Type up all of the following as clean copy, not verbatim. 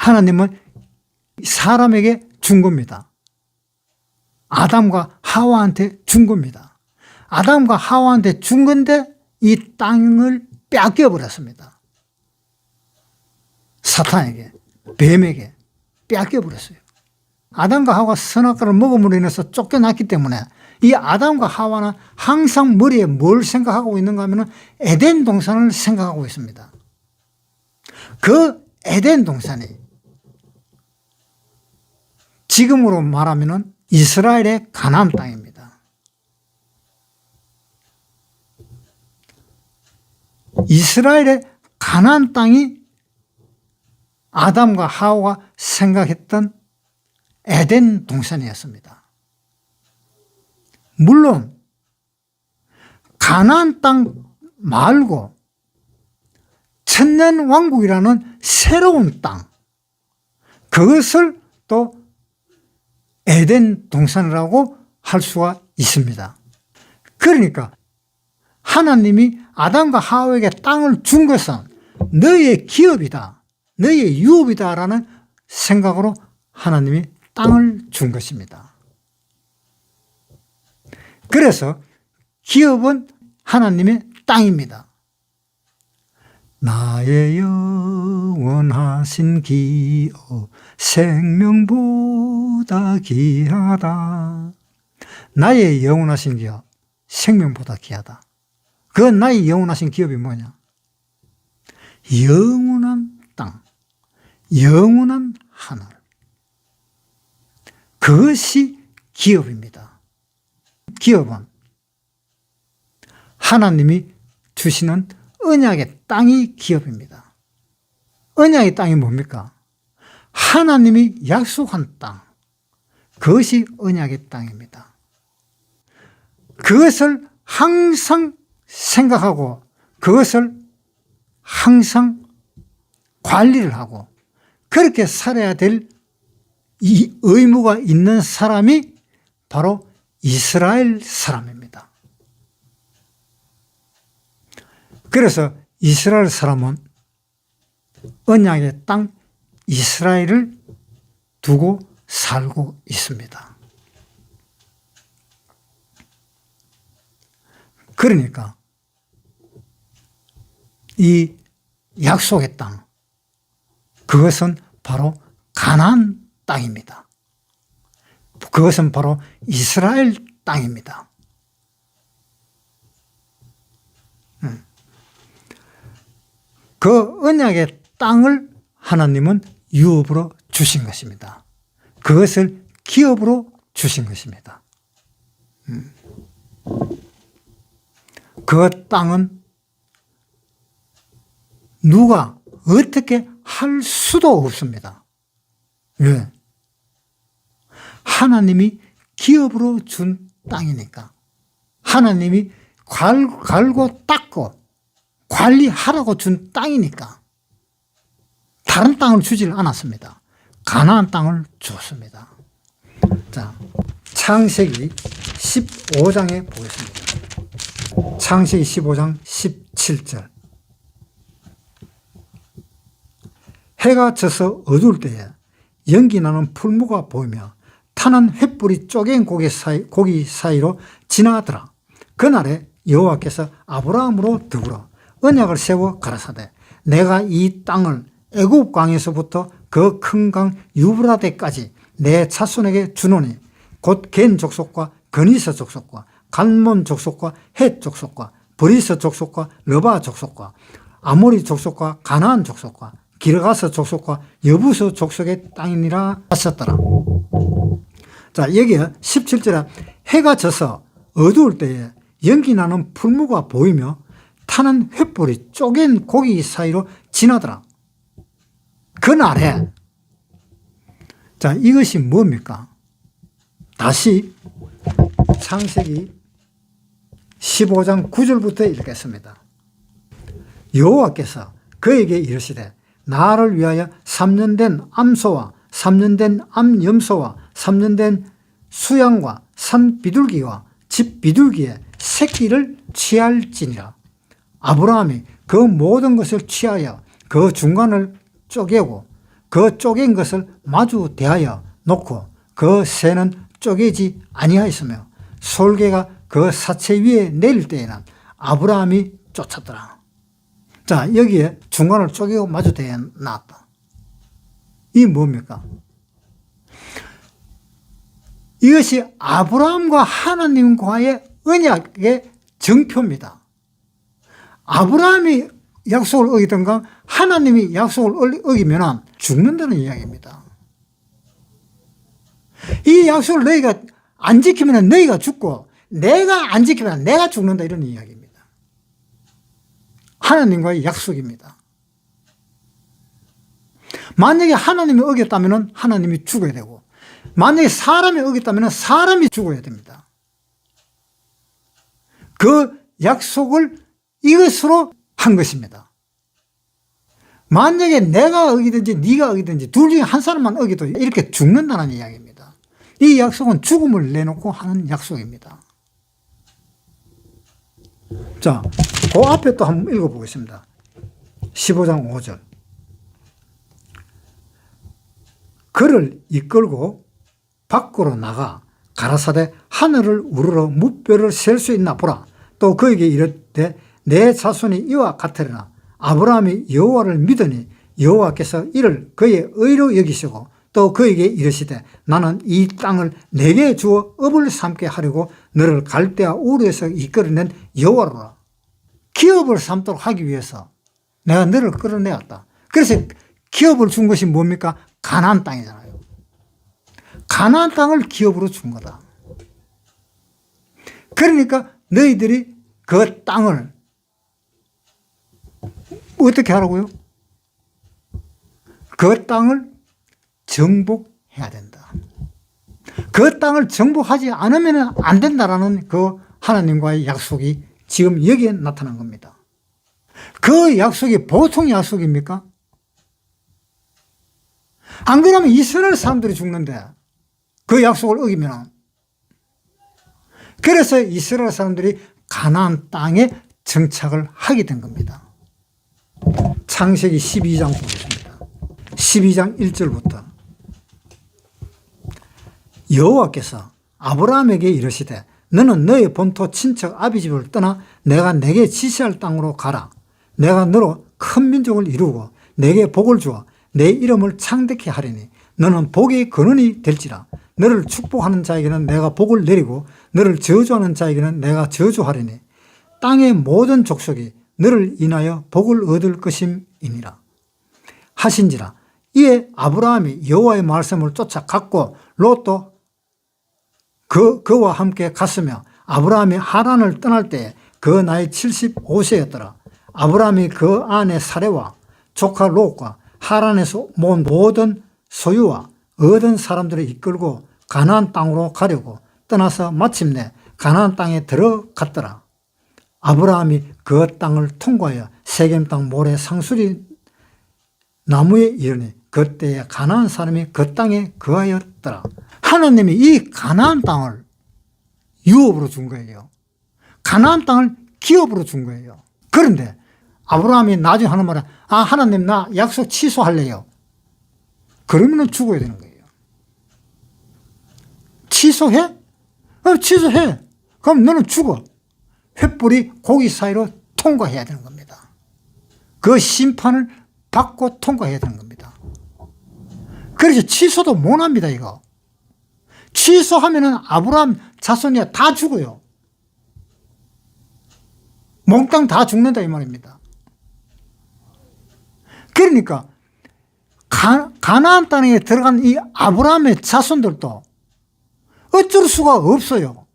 하나님은 사람에게 준 겁니다. 아담과 하와한테 준 겁니다. 아담과 하와한테 준 건데 이 땅을 뺏겨버렸습니다. 사탄에게, 뱀에게 뺏겨버렸어요. 아담과 하와가 선악과를 먹음으로 인해서 쫓겨났기 때문에 이 아담과 하와는 항상 머리에 뭘 생각하고 있는가 하면 에덴 동산을 생각하고 있습니다. 그 에덴 동산이 지금으로 말하면 이스라엘의 가나안 땅입니다. 이스라엘의 가나안 땅이 아담과 하와가 생각했던 에덴 동산이었습니다. 물론 가나안 땅 말고 천년왕국이라는 새로운 땅, 그것을 또 에덴 동산이라고 할 수가 있습니다. 그러니까 하나님이 아담과 하와에게 땅을 준 것은 너희의 기업이다, 너희의 유업이다 라는 생각으로 하나님이 땅을 준 것입니다. 그래서 기업은 하나님의 땅입니다. 나의 영원하신 기업 생명보다 귀하다. 나의 영원하신 기업 생명보다 귀하다. 그 나의 영원하신 기업이 뭐냐? 영원한 땅, 영원한 하늘, 그것이 기업입니다. 기업은 하나님이 주시는 언약의 땅이 기업입니다. 언약의 땅이 뭡니까? 하나님이 약속한 땅, 그것이 언약의 땅입니다. 그것을 항상 생각하고 그것을 항상 관리를 하고 그렇게 살아야 될 이 의무가 있는 사람이 바로 이스라엘 사람입니다. 그래서 이스라엘 사람은 언약의 땅 이스라엘을 두고 살고 있습니다. 그러니까 이 약속의 땅, 그것은 바로 가나안 땅입니다. 그것은 바로 이스라엘 땅입니다. 그 언약의 땅을 하나님은 유업으로 주신 것입니다. 그것을 기업으로 주신 것입니다. 그 땅은 누가 어떻게 할 수도 없습니다. 왜? 하나님이 기업으로 준 땅이니까. 하나님이 갈고 닦고 관리하라고 준 땅이니까. 다른 땅을 주질 않았습니다. 가나안 땅을 줬습니다. 자, 창세기 15장에 보겠습니다. 창세기 15장 17절. 해가 져서 어두울 때에 연기나는 풀무가 보이며 타는 횃불이 쪼갠 고기 사이로 지나가더라. 그날에 여호와께서 아브라함으로 더불어 언약을 세워 가라사대 내가 이 땅을 애굽 강에서부터 그 큰 강 유브라데까지 내 자손에게 주노니 곧 겐 족속과 그니스 족속과 갈몬 족속과 헷 족속과 브리스 족속과 르바 족속과 아모리 족속과 가나안 족속과 기르가스 족속과 여부스 족속의 땅이니라 하셨더라. 자, 여기에 17절에 해가 져서 어두울 때에 연기나는 풀무가 보이며 타는 횃불이 쪼갠 고기 사이로 지나더라. 그날에, 자, 이것이 뭡니까? 다시 창세기 15장 9절부터 읽겠습니다. 여호와께서 그에게 이르시되 나를 위하여 3년 된 암소와 3년 된 암염소와 3년 된 수양과 산 비둘기와 집 비둘기의 새끼를 취할지니라. 아브라함이 그 모든 것을 취하여 그 중간을 쪼개고 그 쪼갠 것을 마주 대하여 놓고 그 새는 쪼개지 아니하였으며 솔개가 그 사체 위에 내릴 때에는 아브라함이 쫓았더라. 자, 여기에 중간을 쪼개고 마주 대해 놨다. 이 뭡니까? 이것이 아브라함과 하나님과의 언약의 정표입니다. 아브라함이 약속을 어기든가 하나님이 약속을 어기면 죽는다는 이야기입니다. 이 약속을 너희가 안 지키면 너희가 죽고 내가 안 지키면 내가 죽는다, 이런 이야기입니다. 하나님과의 약속입니다. 만약에 하나님이 어겼다면 하나님이 죽어야 되고, 만약에 사람이 어겼다면 사람이 죽어야 됩니다. 그 약속을 이것으로 한 것입니다. 만약에 내가 어기든지 네가 어기든지 둘 중에 한 사람만 어기도 이렇게 죽는다는 이야기입니다. 이 약속은 죽음을 내놓고 하는 약속입니다. 자, 그 앞에 또 한번 읽어보겠습니다. 15장 5절. 그를 이끌고 밖으로 나가 가라사대 하늘을 우러러 무뼈를 셀 수 있나 보라. 또 그에게 이르되 내 자손이 이와 같으리라. 아브라함이 여호와를 믿으니 여호와께서 이를 그의 의로 여기시고 또 그에게 이르시되 나는 이 땅을 내게 주어 업을 삼게 하려고 너를 갈대아 우르에서 이끌어낸 여호와로라. 기업을 삼도록 하기 위해서 내가 너를 끌어내었다. 그래서 기업을 준 것이 뭡니까? 가나안 땅이잖아요. 가나안 땅을 기업으로 준 거다. 그러니까 너희들이 그 땅을 어떻게 하라고요? 그 땅을 정복해야 된다. 그 땅을 정복하지 않으면 안 된다라는 그 하나님과의 약속이 지금 여기에 나타난 겁니다. 그 약속이 보통 약속입니까? 안 그러면 이스라엘 사람들이 죽는데 그 약속을 어기면, 그래서 이스라엘 사람들이 가나안 땅에 정착을 하게 된 겁니다. 창세기 12장 보겠습니다. 12장 1절부터 여호와께서 아브라함에게 이르시되 너는 너의 본토 친척 아비 집을 떠나 내가 내게 지시할 땅으로 가라. 내가 너로 큰 민족을 이루고 내게 복을 주어 내 이름을 창대케 하리니 너는 복의 근원이 될지라. 너를 축복하는 자에게는 내가 복을 내리고 너를 저주하는 자에게는 내가 저주하리니 땅의 모든 족속이 너를 인하여 복을 얻을 것임이니라 하신지라. 이에 아브라함이 여호와의 말씀을 쫓아갔고 롯도 그와 함께 갔으며 아브라함이 하란을 떠날 때에 그 나이 75세였더라. 아브라함이 그 아내 사레와 조카 롯과 하란에서 모은 모든 소유와 얻은 사람들을 이끌고 가나안 땅으로 가려고 떠나서 마침내 가나안 땅에 들어갔더라. 아브라함이 그 땅을 통과하여 세겜 땅 모래 상수리 나무에 이르니 그때에 가나안 사람이 그 땅에 거하였더라. 하나님이 이 가나안 땅을 유업으로 준 거예요. 가나안 땅을 기업으로 준 거예요. 그런데 아브라함이 나중에 하는 말은 하나님 나 약속 취소할래요. 그러면 죽어야 되는 거예요. 취소해? 취소해. 그럼 너는 죽어. 횃불이 고기 사이로 통과해야 되는 겁니다. 그 심판을 받고 통과해야 되는 겁니다. 그래서 취소도 못합니다. 이거 취소하면은 아브라함 자손이 다 죽어요. 몽땅 다 죽는다 이 말입니다. 그러니까 가나안 땅에 들어간 이 아브라함의 자손들도 어쩔 수가 없어요.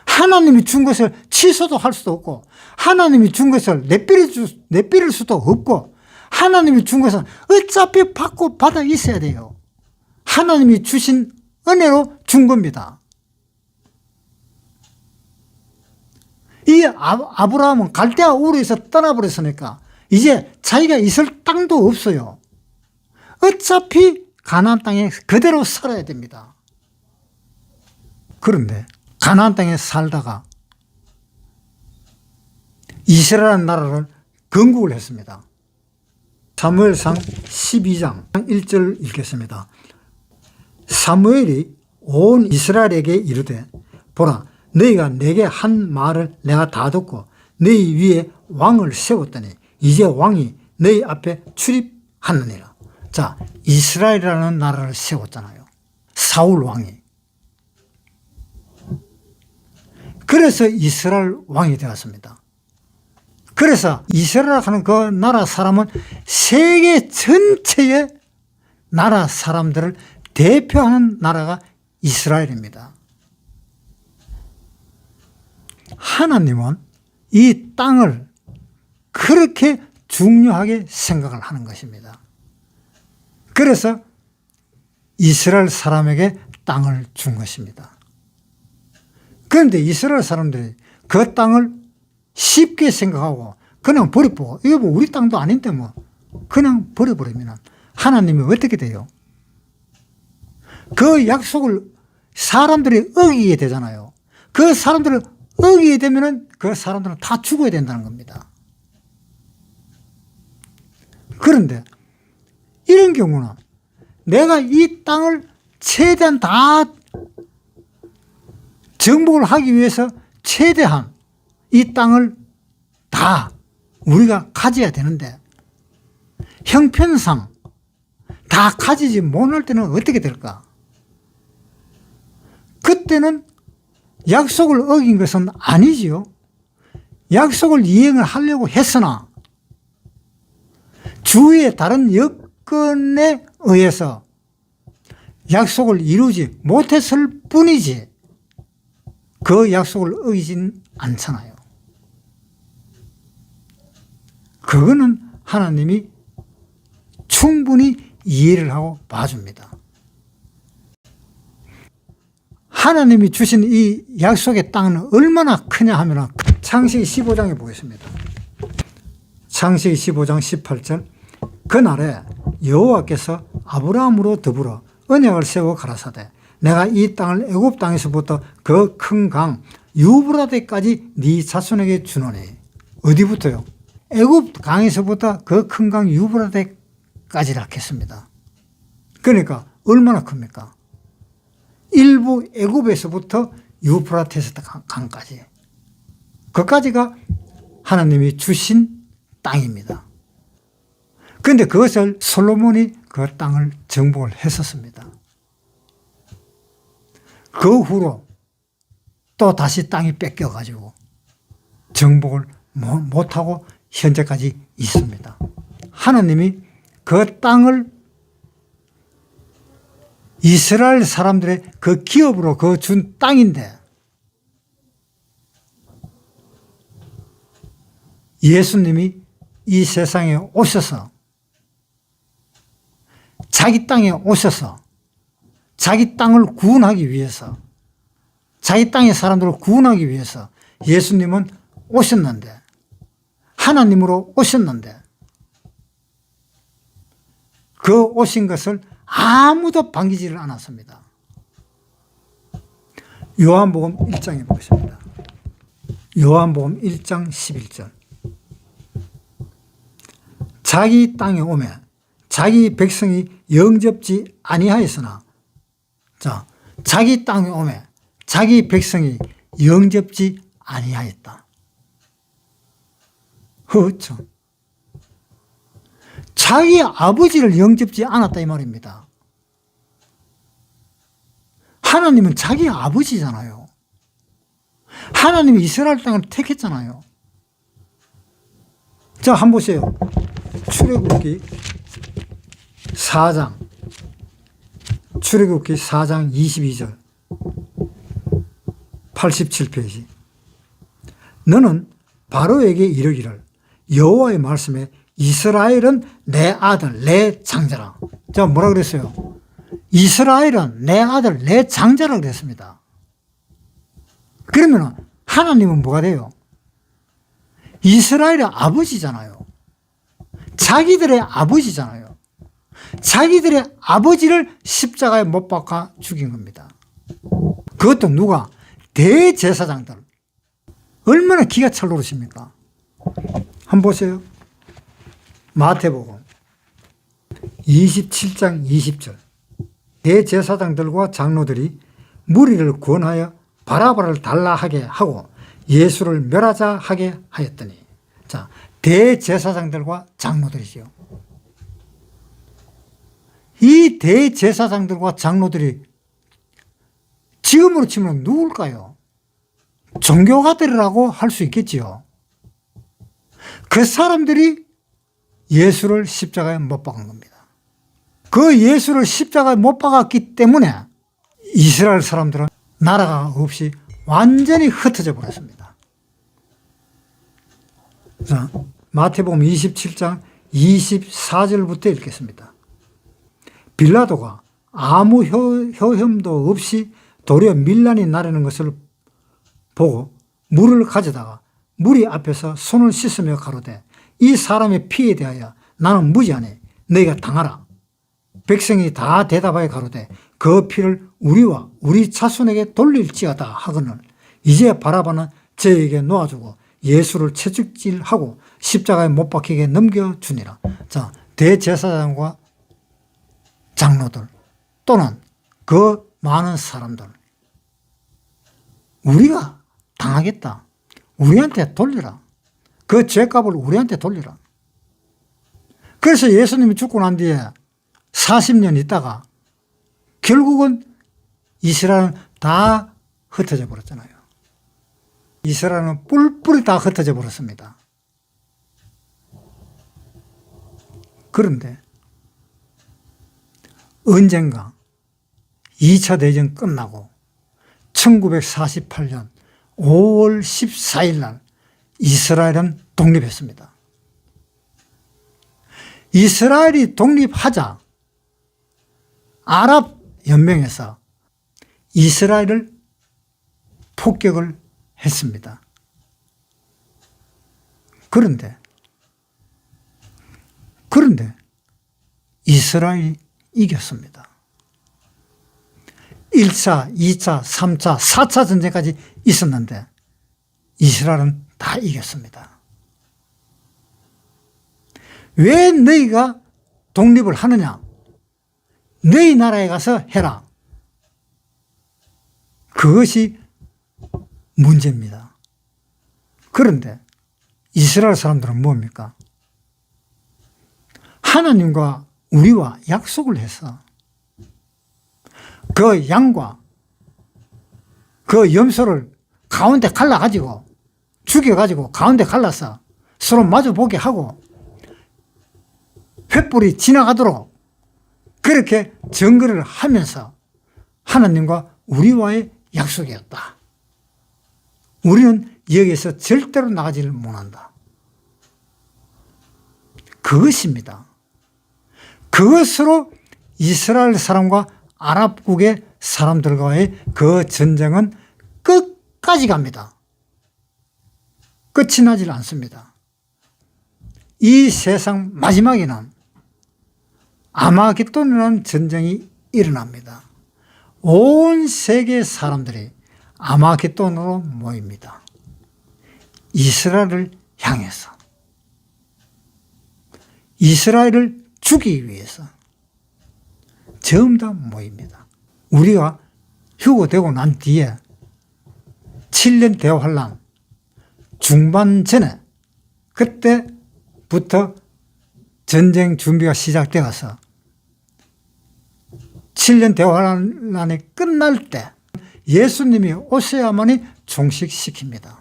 하나님이 준 것을 취소도 할 수도 없고 하나님이 준 것을 내버릴 수도 없고 하나님이 준 것은 어차피 받고 받아 있어야 돼요. 하나님이 주신 은혜로 준 겁니다. 이 아브라함은 갈대아 우르에서 떠나버렸으니까 이제 자기가 있을 땅도 없어요. 어차피 가나안 땅에 그대로 살아야 됩니다. 그런데 가나안 땅에 살다가 이스라엘 나라를 건국을 했습니다. 사무엘상 12장 1절 읽겠습니다. 사무엘이 온 이스라엘에게 이르되 보라 너희가 내게 한 말을 내가 다 듣고 너희 위에 왕을 세웠더니 이제 왕이 너희 앞에 출입하느니라. 자, 이스라엘이라는 나라를 세웠잖아요. 사울 왕이. 그래서 이스라엘 왕이 되었습니다. 그래서 이스라엘 하는 그 나라 사람은 세계 전체의 나라 사람들을 대표하는 나라가 이스라엘입니다. 하나님은 이 땅을 그렇게 중요하게 생각을 하는 것입니다. 그래서 이스라엘 사람에게 땅을 준 것입니다. 그런데 이스라엘 사람들이 그 땅을 쉽게 생각하고 그냥 버려보고 이거 뭐 우리 땅도 아닌데 뭐 그냥 버려버리면 하나님이 어떻게 돼요? 그 약속을 사람들이 어기게 되잖아요. 그 사람들을 어기게 되면 그 사람들은 다 죽어야 된다는 겁니다. 그런데 이런 경우는 내가 이 땅을 최대한 다 정복을 하기 위해서 최대한 이 땅을 다 우리가 가져야 되는데 형편상 다 가지지 못할 때는 어떻게 될까? 그때는 약속을 어긴 것은 아니지요. 약속을 이행을 하려고 했으나 주위의 다른 여건에 의해서 약속을 이루지 못했을 뿐이지 그 약속을 어기진 않잖아요. 그거는 하나님이 충분히 이해를 하고 봐줍니다. 하나님이 주신 이 약속의 땅은 얼마나 크냐 하면 창세기 15장에 보겠습니다. 창세기 15장 18절 그날에 여호와께서 아브라함으로 더불어 언약을 세워 가라사대 내가 이 땅을 애굽 땅에서부터 그 큰 강 유브라데까지 네 자손에게 주노니. 어디부터요? 애굽 강에서부터 그 큰 강 유브라데까지라 했습니다. 그러니까 얼마나 큽니까? 일부 애굽에서부터 유프라테스 강까지. 그까지가 하나님이 주신 땅입니다. 그런데 그것을 솔로몬이 그 땅을 정복을 했었습니다. 그 후로 또 다시 땅이 뺏겨가지고 정복을 못하고 현재까지 있습니다. 하나님이 그 땅을 이스라엘 사람들의 그 기업으로 그 준 땅인데 예수님이 이 세상에 오셔서 자기 땅에 오셔서 자기 땅을 구원하기 위해서 자기 땅의 사람들을 구원하기 위해서 예수님은 오셨는데 하나님으로 오셨는데 그 오신 것을 아무도 반기지를 않았습니다. 요한복음 1장에 보겠습니다. 요한복음 1장 11절 자기 땅에 오매 자기 백성이 영접지 아니하였으나 자 자기 땅에 오매 자기 백성이 영접지 아니하였다. 그렇죠. 자기 아버지를 영접지 않았다 이 말입니다. 하나님은 자기 아버지잖아요. 하나님이 이스라엘 땅을 택했잖아요. 자, 한번 보세요. 출애굽기 4장 출애굽기 4장 22절 87페이지 너는 바로에게 이르기를 여호와의 말씀에 이스라엘은 내 아들 내 장자라. 자, 뭐라 그랬어요? 이스라엘은 내 아들 내 장자라 그랬습니다. 그러면 하나님은 뭐가 돼요? 이스라엘의 아버지잖아요. 자기들의 아버지잖아요. 자기들의 아버지를 십자가에 못 박아 죽인 겁니다. 그것도 누가? 대제사장들. 얼마나 기가 찰 노릇입니까? 한번 보세요. 마태복음 27장 20절. 대제사장들과 장로들이 무리를 권하여 바라바를 달라하게 하고 예수를 멸하자 하게 하였더니. 자, 대제사장들과 장로들이죠. 이 대제사장들과 장로들이 지금으로 치면 누굴까요? 종교가들이라고 할 수 있겠지요. 그 사람들이 예수를 십자가에 못 박은 겁니다. 그 예수를 십자가에 못 박았기 때문에 이스라엘 사람들은 나라가 없이 완전히 흩어져 버렸습니다. 자, 마태복음 27장 24절부터 읽겠습니다. 빌라도가 아무 효험도 없이 도리어 밀란이 나르는 것을 보고 물을 가져다가 무리 앞에서 손을 씻으며 가로되 이 사람의 피에 대하여 나는 무지하니 너희가 당하라. 백성이 다 대답하여 가로되 그 피를 우리와 우리 자손에게 돌릴지어다 하거늘 이제 바라바는 저에게 놓아주고 예수를 채찍질하고 십자가에 못 박히게 넘겨주니라. 자, 대제사장과 장로들 또는 그 많은 사람들, 우리가 당하겠다. 우리한테 돌리라. 그 죄값을 우리한테 돌리라. 그래서 예수님이 죽고 난 뒤에 40년 있다가 결국은 이스라엘은 다 흩어져 버렸잖아요. 이스라엘은 뿔뿔이 다 흩어져 버렸습니다. 그런데 언젠가 2차 대전 끝나고 1948년 5월 14일 날 이스라엘은 독립했습니다. 이스라엘이 독립하자 아랍 연맹에서 이스라엘을 폭격을 했습니다. 그런데 이스라엘이 이겼습니다. 1차, 2차, 3차, 4차 전쟁까지 있었는데 이스라엘은 다 이겼습니다. 왜 너희가 독립을 하느냐? 너희 나라에 가서 해라. 그것이 문제입니다. 그런데 이스라엘 사람들은 뭡니까? 하나님과 우리와 약속을 해서 그 양과 그 염소를 가운데 갈라가지고 죽여가지고 가운데 갈라서 서로 마주보게 하고 횃불이 지나가도록 그렇게 정거를 하면서 하나님과 우리와의 약속이었다. 우리는 여기에서 절대로 나가지를 못한다. 그것입니다. 그것으로 이스라엘 사람과 아랍국의 사람들과의 그 전쟁은 끝까지 갑니다. 끝이 나질 않습니다. 이 세상 마지막에는 아마겟돈이라는 전쟁이 일어납니다. 온 세계 사람들이 아마겟돈으로 모입니다. 이스라엘을 향해서 이스라엘을 죽이기 위해서 전부 다 모입니다. 우리가 휴거되고 난 뒤에 7년 대환란 중반 전에 그때부터 전쟁 준비가 시작되어서 7년 대환란이 끝날 때 예수님이 오셔야만이 종식시킵니다.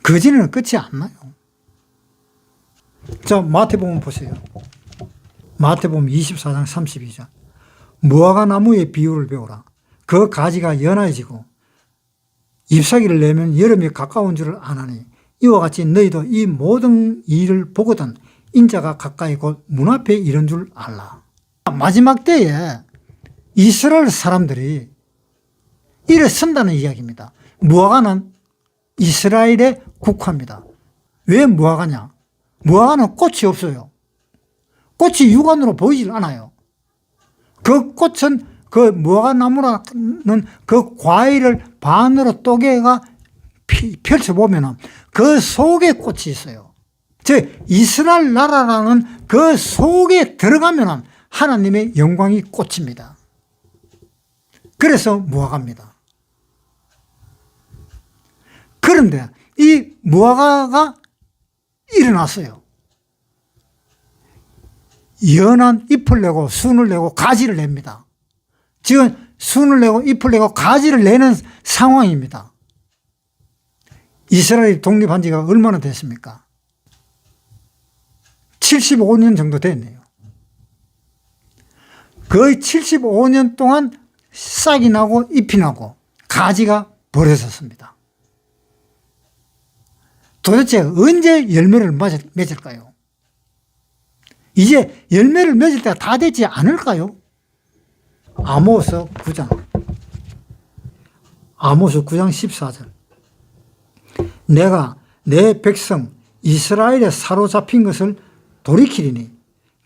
그 전에는 끝이 안 나요. 자, 마태복음 보세요. 마태복음 24장 32절. 무화과 나무의 비유를 배우라. 그 가지가 연해지고 잎사귀를 내면 여름이 가까운 줄을 아나니 이와 같이 너희도 이 모든 일을 보거든 인자가 가까이 곧 문 앞에 이른 줄 알라. 마지막 때에 이스라엘 사람들이 일어선다는 이야기입니다. 무화과는 이스라엘의 국화입니다. 왜 무화과냐? 무화과는 꽃이 없어요. 꽃이 육안으로 보이질 않아요. 그 꽃은 그 무화과 나무라는 그 과일을 반으로 쪼개가 펼쳐보면 그 속에 꽃이 있어요. 즉 이스라엘 나라라는 그 속에 들어가면 하나님의 영광이 꽂힙니다. 그래서 무화과입니다. 그런데 이 무화과가 일어났어요. 연한 잎을 내고 순을 내고 가지를 냅니다. 지금 순을 내고 잎을 내고 가지를 내는 상황입니다. 이스라엘이 독립한 지가 얼마나 됐습니까? 75년 정도 됐네요. 거의 75년 동안 싹이 나고 잎이 나고 가지가 버려졌습니다. 도대체 언제 열매를 맺을까요? 이제 열매를 맺을 때가 다 되지 않을까요? 아모스 9장 14절. 내가 내 백성 이스라엘에 사로잡힌 것을 돌이키리니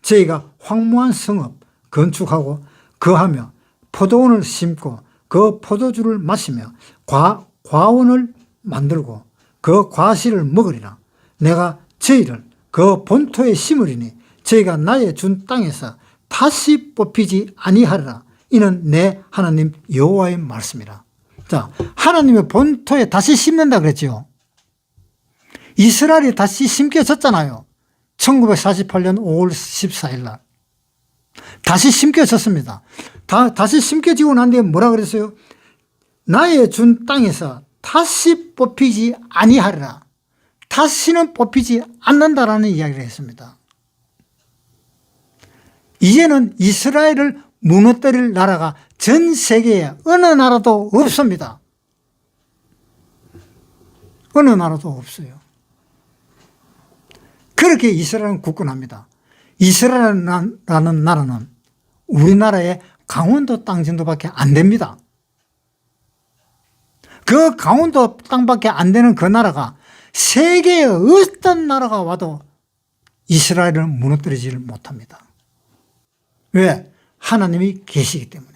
저희가 황무한 성읍 건축하고 거하며 포도원을 심고 그 포도주를 마시며 과원을 만들고 그 과실을 먹으리라. 내가 저희를 그 본토에 심으리니 저희가 나의 준 땅에서 다시 뽑히지 아니하리라. 이는 내 하나님 여호와의 말씀이라. 자, 하나님의 본토에 다시 심는다 그랬죠. 이스라엘이 다시 심겨졌잖아요. 1948년 5월 14일 날 다시 심겨졌습니다. 다시 심겨지고 난 뒤에 뭐라 그랬어요? 나의 준 땅에서 다시 뽑히지 아니하리라. 다시는 뽑히지 않는다라는 이야기를 했습니다. 이제는 이스라엘을 무너뜨릴 나라가 전 세계에 어느 나라도 없습니다. 어느 나라도 없어요. 그렇게 이스라엘은 굳건합니다. 이스라엘이라는 나라는 우리나라의 강원도 땅 정도밖에 안 됩니다. 그 강원도 땅밖에 안 되는 그 나라가 세계의 어떤 나라가 와도 이스라엘을 무너뜨리지를 못합니다. 왜? 하나님이 계시기 때문에.